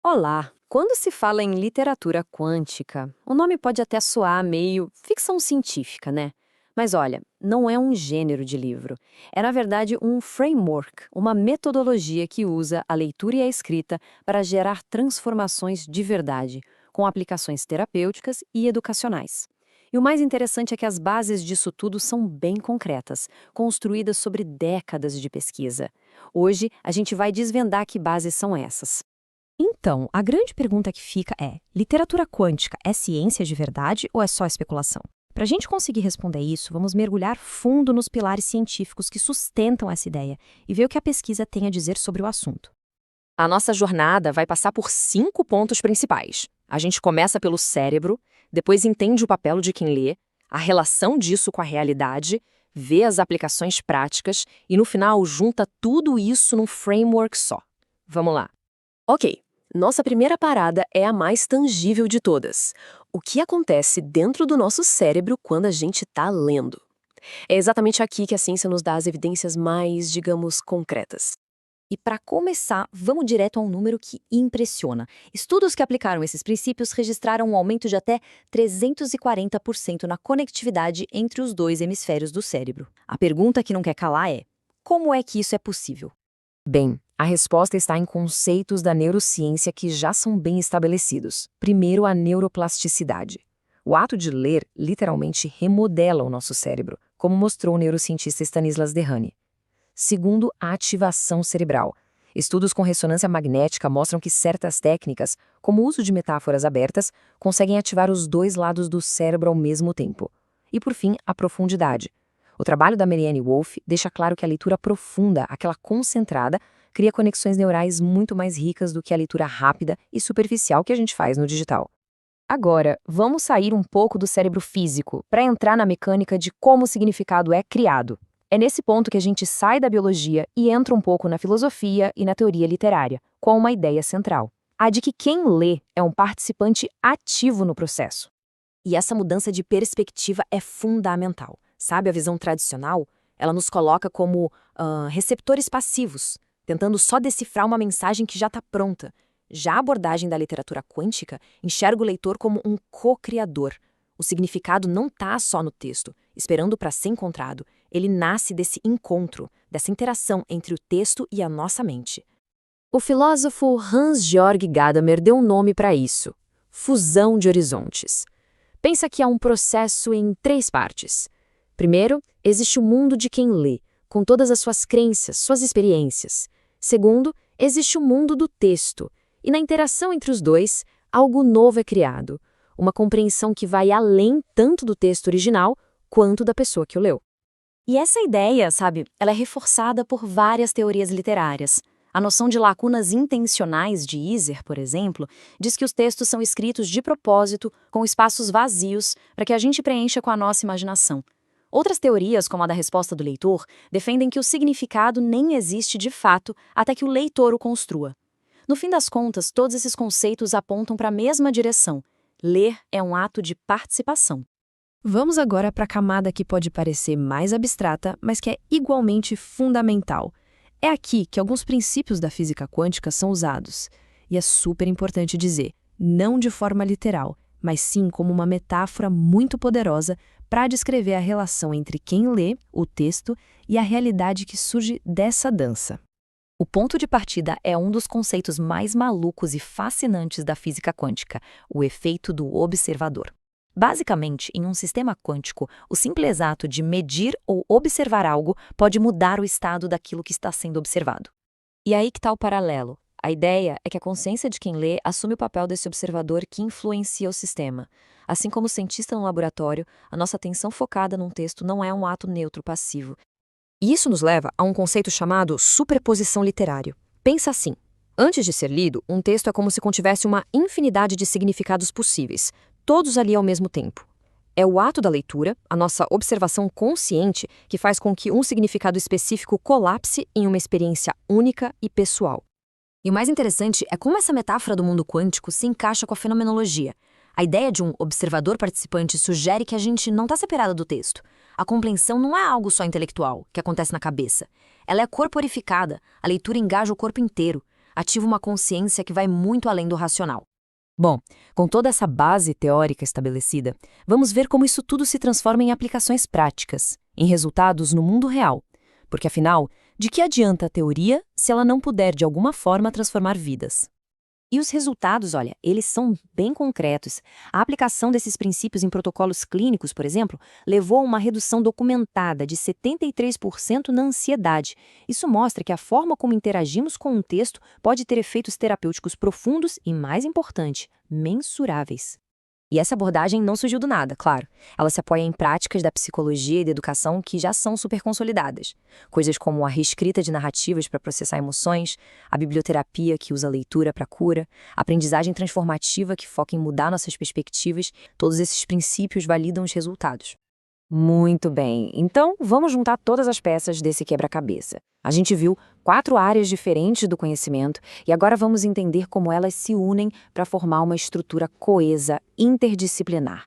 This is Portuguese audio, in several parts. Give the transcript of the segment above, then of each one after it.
Olá! Quando se fala em literatura quântica, o nome pode até soar meio ficção científica, né? Mas olha, não é um gênero de livro. É, na verdade, um framework, uma metodologia que usa a leitura e a escrita para gerar transformações de verdade, com aplicações terapêuticas e educacionais. E o mais interessante é que as bases disso tudo são bem concretas, construídas sobre décadas de pesquisa. Hoje, a gente vai desvendar que bases são essas. Então, a grande pergunta que fica é: literatura quântica é ciência de verdade ou é só especulação? Para a gente conseguir responder isso, vamos mergulhar fundo nos pilares científicos que sustentam essa ideia e ver o que a pesquisa tem a dizer sobre o assunto. A nossa jornada vai passar por 5 pontos principais. A gente começa pelo cérebro, depois entende o papel de quem lê, a relação disso com a realidade, vê as aplicações práticas e, no final, junta tudo isso num framework só. Vamos lá. Ok, nossa primeira parada é a mais tangível de todas. O que acontece dentro do nosso cérebro quando a gente está lendo? É exatamente aqui que a ciência nos dá as evidências mais, digamos, concretas. E para começar, vamos direto a um número que impressiona. Estudos que aplicaram esses princípios registraram um aumento de até 340% na conectividade entre os dois hemisférios do cérebro. A pergunta que não quer calar é: como é que isso é possível? Bem, a resposta está em conceitos da neurociência que já são bem estabelecidos. Primeiro, a neuroplasticidade. O ato de ler literalmente remodela o nosso cérebro, como mostrou o neurocientista Stanislas Dehaene. Segundo, a ativação cerebral. Estudos com ressonância magnética mostram que certas técnicas, como o uso de metáforas abertas, conseguem ativar os dois lados do cérebro ao mesmo tempo. E, por fim, a profundidade. O trabalho da Marianne Wolf deixa claro que a leitura profunda, aquela concentrada, cria conexões neurais muito mais ricas do que a leitura rápida e superficial que a gente faz no digital. Agora, vamos sair um pouco do cérebro físico para entrar na mecânica de como o significado é criado. É nesse ponto que a gente sai da biologia e entra um pouco na filosofia e na teoria literária, com uma ideia central: a de que quem lê é um participante ativo no processo. E essa mudança de perspectiva é fundamental. Sabe, a visão tradicional, ela nos coloca como receptores passivos, tentando só decifrar uma mensagem que já está pronta. Já a abordagem da literatura quântica enxerga o leitor como um co-criador. O significado não está só no texto, esperando para ser encontrado. Ele nasce desse encontro, dessa interação entre o texto e a nossa mente. O filósofo Hans-Georg Gadamer deu um nome para isso: fusão de horizontes. Pensa que há um processo em 3 partes. Primeiro, existe o mundo de quem lê, com todas as suas crenças, suas experiências. Segundo, existe o mundo do texto, e na interação entre os dois, algo novo é criado, uma compreensão que vai além tanto do texto original quanto da pessoa que o leu. E essa ideia, sabe, ela é reforçada por várias teorias literárias. A noção de lacunas intencionais de Iser, por exemplo, diz que os textos são escritos de propósito, com espaços vazios, para que a gente preencha com a nossa imaginação. Outras teorias, como a da resposta do leitor, defendem que o significado nem existe de fato até que o leitor o construa. No fim das contas, todos esses conceitos apontam para a mesma direção. Ler é um ato de participação. Vamos agora para a camada que pode parecer mais abstrata, mas que é igualmente fundamental. É aqui que alguns princípios da física quântica são usados. E é super importante dizer, não de forma literal, mas sim como uma metáfora muito poderosa para descrever a relação entre quem lê, o texto, e a realidade que surge dessa dança. O ponto de partida é um dos conceitos mais malucos e fascinantes da física quântica, o efeito do observador. Basicamente, em um sistema quântico, o simples ato de medir ou observar algo pode mudar o estado daquilo que está sendo observado. E aí que está o paralelo. A ideia é que a consciência de quem lê assume o papel desse observador que influencia o sistema. Assim como o cientista no laboratório, a nossa atenção focada num texto não é um ato neutro passivo. E isso nos leva a um conceito chamado superposição literária. Pensa assim: antes de ser lido, um texto é como se contivesse uma infinidade de significados possíveis, todos ali ao mesmo tempo. É o ato da leitura, a nossa observação consciente, que faz com que um significado específico colapse em uma experiência única e pessoal. E o mais interessante é como essa metáfora do mundo quântico se encaixa com a fenomenologia. A ideia de um observador participante sugere que a gente não está separado do texto. A compreensão não é algo só intelectual, que acontece na cabeça. Ela é corporificada, a leitura engaja o corpo inteiro. Ativa uma consciência que vai muito além do racional. Bom, com toda essa base teórica estabelecida, vamos ver como isso tudo se transforma em aplicações práticas, em resultados no mundo real. Porque, afinal, de que adianta a teoria se ela não puder, de alguma forma, transformar vidas? E os resultados, olha, eles são bem concretos. A aplicação desses princípios em protocolos clínicos, por exemplo, levou a uma redução documentada de 73% na ansiedade. Isso mostra que a forma como interagimos com um texto pode ter efeitos terapêuticos profundos e, mais importante, mensuráveis. E essa abordagem não surgiu do nada, claro. Ela se apoia em práticas da psicologia e da educação que já são super consolidadas. Coisas como a reescrita de narrativas para processar emoções, a biblioterapia que usa a leitura para cura, a aprendizagem transformativa que foca em mudar nossas perspectivas, todos esses princípios validam os resultados. Muito bem, então vamos juntar todas as peças desse quebra-cabeça. A gente viu 4 áreas diferentes do conhecimento e agora vamos entender como elas se unem para formar uma estrutura coesa, interdisciplinar.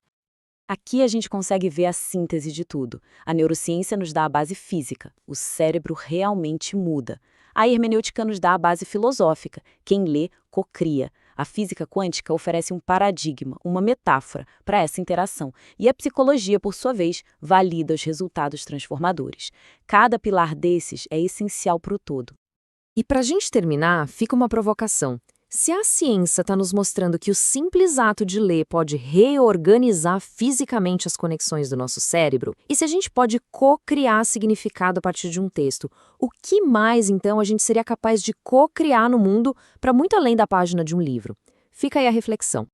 Aqui a gente consegue ver a síntese de tudo. A neurociência nos dá a base física, o cérebro realmente muda. A hermenêutica nos dá a base filosófica, quem lê, cocria. A física quântica oferece um paradigma, uma metáfora para essa interação, e a psicologia, por sua vez, valida os resultados transformadores. Cada pilar desses é essencial para o todo. E para a gente terminar, fica uma provocação. Se a ciência está nos mostrando que o simples ato de ler pode reorganizar fisicamente as conexões do nosso cérebro, e se a gente pode co-criar significado a partir de um texto, o que mais, então, a gente seria capaz de co-criar no mundo para muito além da página de um livro? Fica aí a reflexão.